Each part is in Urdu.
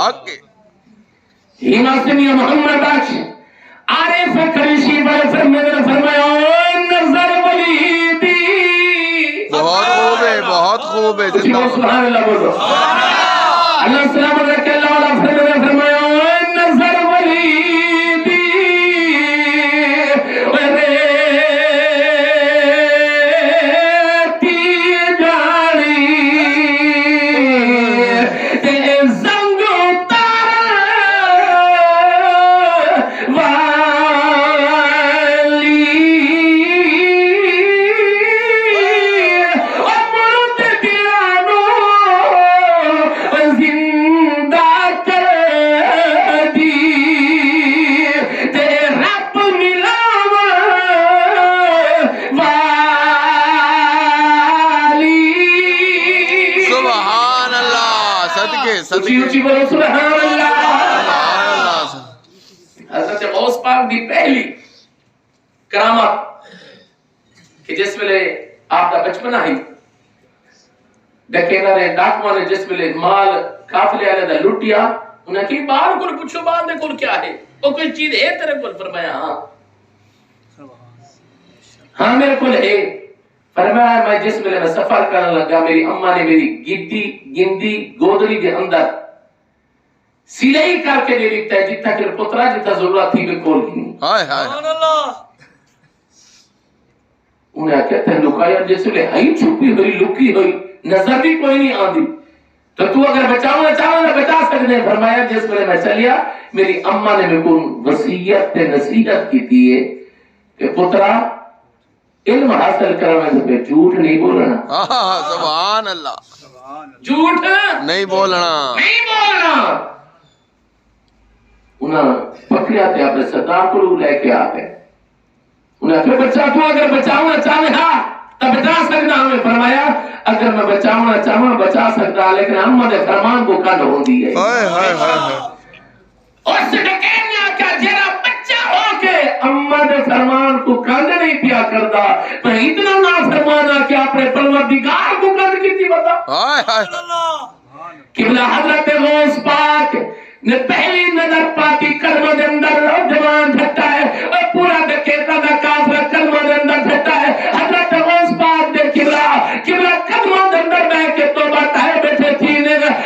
حق ہیماسمیہ محمد بخش عارف قریشی والے فرمایا نظر ولیدی بہت خوب ہے سبحان اللہ بولو اللہ سلامت رکھے اللہ علیہ فرمایا نظر ولیدی اچھی بولو سبحان اللہ حضرت غوث پاک دی پہلی کرامت کہ جس ویلے آپ دا بچپن آئی ڈکینا نے ڈاکواں نے جس ویلے مال قافلے والے دا لٹیا انہیں کہ باہر کول پوچھو باہر دے کول کیا ہے وہ کوئی چیز ہے تیرے کول فرمایا ہاں میرے کول ہے فرمایا میں جس ویلے میں سفر کرنے لگا میری اماں نے میری گندی گودڑی دے اندر سلائی کر کے دے دیتا ہے جتا کہ پترا جتا ضرورت تھی بالکل ہی نہیں سبحان اللہ انہیں کہتے ہیں لکایا جس ویلے ہی چھپی ہوئی لکی ہوئی نظر بھی کوئی نہیں آندی تو اگر بچاؤں چاہوں بچا سکتے ہیں فرمایا جس ویلے میں چلیا میری اماں نے میرے کو وصیت تے نصیحت کی تھی کہ پترا علم حاصل کرنے سے جھوٹ نہیں بولنا سبحان اللہ جھوٹ نہیں بولنا انہاں پکڑیا تے اپنے سردار کو لے کے آ گئے انہیں پھر بچہ تو اگر بچاؤنا چاہے ہاں تب بچا سکتا ہمیں فرمایا اگر میں بچاؤنا چاہوں بچا سکتا لیکن احمد فرمان کو کل ہو دی ہے اس ڈکین نے آکا جیرا بچہ ہو کے احمد فرمان کو کل نہیں پیا کرتا میں اتنا نا فرمانا کہ اپنے پروردگار کو کل کی تھی بتا قبلہ حضرت غوث پاک نے پہلی نظر پاتی کلمہ دے اندر جوان گھٹا ہے اور پورا دکیتا دا کافر کلمہ دے اندر گھٹا ہے حضرت غوث پاک دے قبلہ کلمہ دے اندر بے کے توبہ تائے بیٹھے تھی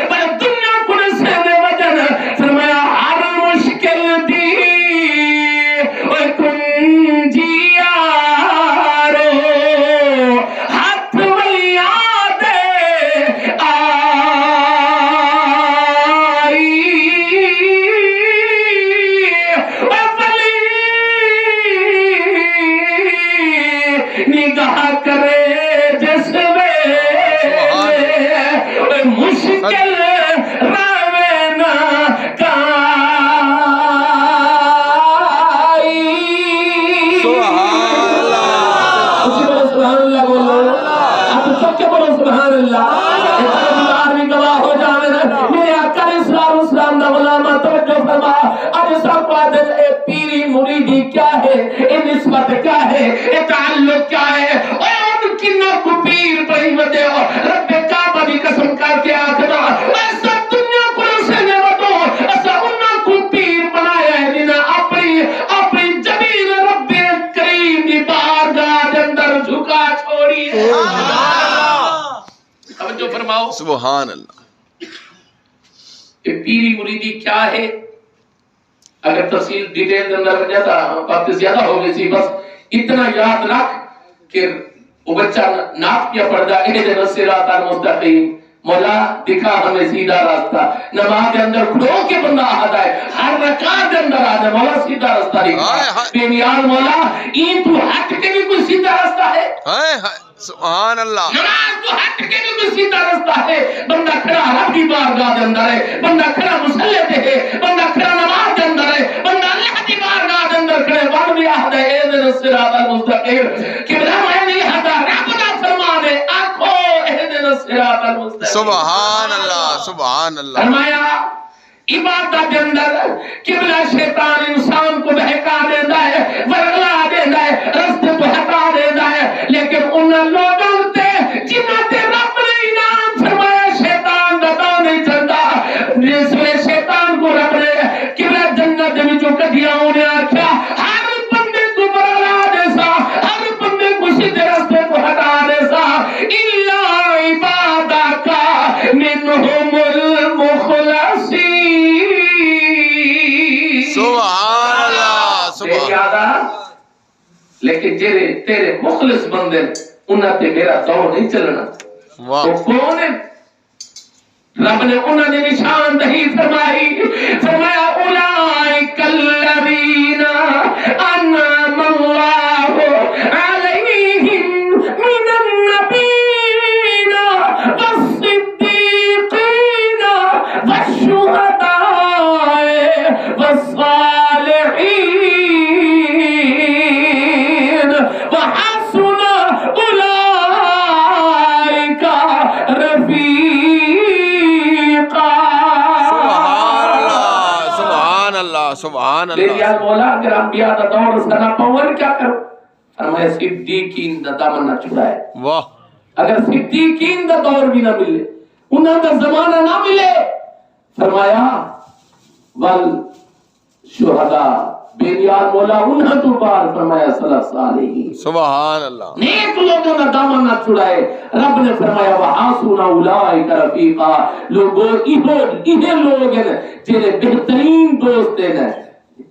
پر دنیا کو نسے دے وجن فرمایا ہر مشکل دی اور کن جیارو ہاتھ ولیاں دے نگاہ کرے جس میں مشکل روینا کائی سبحان اللہ بولو آپ سب کے بولو سبحان اللہ اتنے بھی گواہ ہو جاوے میرے آقا اسلام دا غلامہ توجہ فرما اب سب بات ہے پیری مریدی کیا ہے اے نسبت کیا ہے اے تعلق کیا ہے اے ان کی نہ کو پیر پہی ودے رب کعبہ دی قسم کر کے آخدا ایسا دنیا کو اسے نے ودو ایسا انہاں کو پیر بنایا ہے جنہاں اپنی جبین رب کریم دی بارگاہ دے اندر جھکا چھوڑی ہے توجہ فرماؤ سبحان اللہ کہ پیری مریدی کیا ہے اگر تفصیل ڈیٹیل دے اندر بن جاتا وقت زیادہ ہو گئی سی بس اتنا یاد رکھ کہ وہ بچہ ناف کیا پڑھتا اہدنا الصراط المستقیم مولا دکھا ہمیں سیدھا راستہ نماز کے اندر کھڑو کے بندہ آتا ہے ہر رکعت کے اندر آتا ہے مولا سیدھا راستہ دکھا بے نیاز مولا این تو ہٹ کے بھی کوئی سیدھا راستہ ہے سبحان اللہ نماز تو ہٹ کے بھی کوئی سیدھا راستہ ہے بندہ کھڑا رب کی بارگاہ کے اندر ہے بندہ کھڑا مصلی پہ ہے بندہ کھڑا نماز کے اندر ہے بندہ اللہ کی بارگاہ کے اندر کھڑے بن بھی آتا ہے اہدنا الصراط المستقیم کہ بلا میں نہیں ہتا رب کا فرمان ہے آنکھو اہدنا الصراط المستقیم سبحان اللہ سبحان اللہ فرمایا عبادت کے اندر قبلہ شیطان انسان کو بہکا دیتا ہے ورگلا دیتا ہے رستے کو ہٹا دیتا ہے لیکن انہاں لوگوں تے جنہاں تے رب نے انعام فرمایا شیطان دا داؤ نہیں چلتا جس میں شیطان کہ جیرے تیرے مخلص بندے انہاں تے میرا دور نہیں چلنا. واہ وہ کون ہے؟ رب نے انہوں نے نشاندہی فرمائی، فرمایا اولئک الذین انعم اللہ علیہم من النبیین والصدیقین والشہداء والصالحین وحسن اولئک رفیقا. سبحان میری اللہ یاد مولا اگر انبیاء دا دور سنا پاون کیا کرو؟ فرمایا صدیقین دا دامن نہ چھڑائے. واہ اگر صدیقین دا دور بھی نہ ملے، انہاں دا زمانہ نہ ملے، فرمایا ول شہداء بے نیاز مولا انہاں تو بار فرمایا صلاح صالحین. سبحان اللہ نیک لوگوں کا دامن نہ چھڑائے. رب نے فرمایا وَحَسُنَ أُولَٰئِكَ رَفِیقًا. لوگوں یہ لوگ ہیں جنہیں بہترین دوست ہیں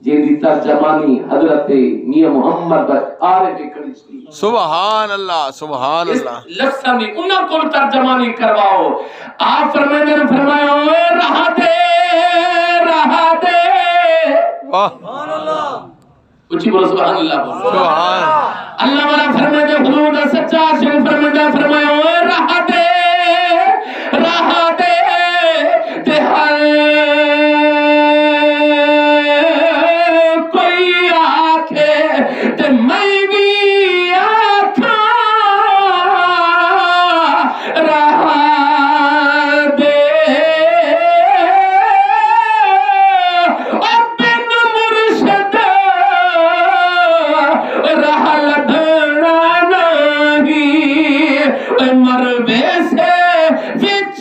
جنہی ترجمانی حضرت میاں محمد عارف کڑشتی. سبحان اللہ سبحان اللہ اس لفظ میں انہوں کو ترجمانی کرواؤ. آپ فرمائے نے فرمایا اوے رہا دے رہا دے. واہ اچھی بولو سبحان اللہ بولو. سبحان اللہ والا فرمائے دے حضور دا سچا عاشق فرمائے دے فرمایا اوے رہا دے تے ہر کوئی آکھے تے میں بھی آکھاں رہا دے اور بن مرشد رہا لدھنا نہیں مروے سے وچ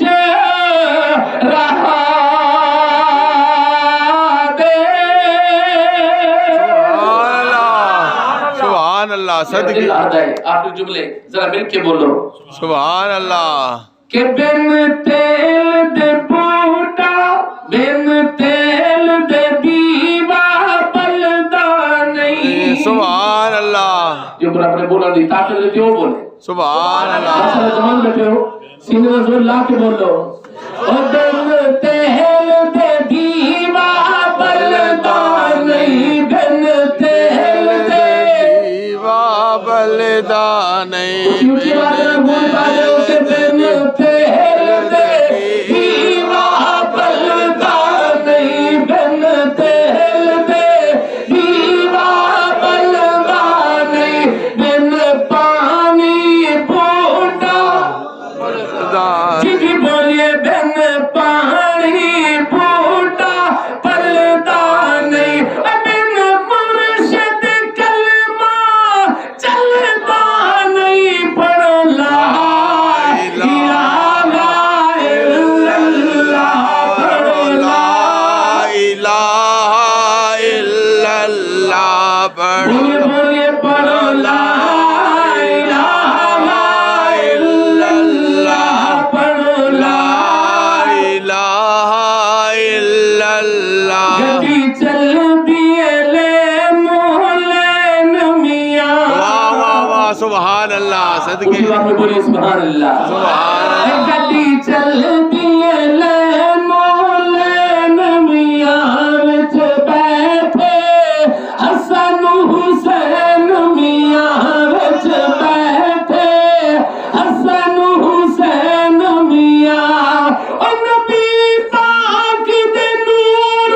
رہا دے. سبحان اللہ صدقے دل آتا ہے آخری جملے ذرا مل کے بولو. سبحان اللہ کہ بن تیل دے بوٹا بن تیل دے دیوا بلدا نہیں. سبحان اللہ جو برا اپنے بولا دی طاقت دیتی ہو بولے. سبحان اللہ اصل زمان بیٹھے ہو سینے رسول اللہ کے بول لو. او بن تیل دے دیوا بلدا نہیں بن تیل دے. دیوا بلدا نہیں اسی اچھی بات ہے بول پائے ہو کہ بن تیل دے دیوا بلدا نہیں بن تیل دے دیوا بلدا نہیں بن پانی بوٹا. جی بھی بولیے بن پانی بوٹا پلدا نہیں بن مرشد کلمہ چلتا نہیں. پڑھ لا الہ الا اللہ پڑھ لا الہ الا اللہ بولیے بولیے پڑھ لا الہ الا اللہ پڑھ لا. الہ الا اللہ گڈی چل دیے لے مولین میاں. واہ واہ واہ سبحان اللہ اسی صدقے بات میں بولیے سبحان اللہ. سبحان گڈی چل دیے لے مولین میاں وچ بیٹھے حسن حسین میاں وچ بیٹھے حسن حسین میاں. او نبی پاک دے نور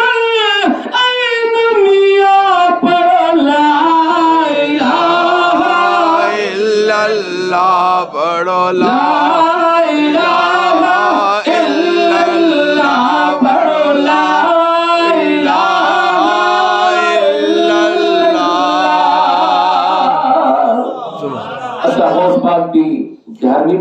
عین میاں پڑھ لا الہ الا اللہ پڑھو لا الہ الا اللہ پڑھ لا الہ الا اللہ اچھا غوث پاک دی 11ویں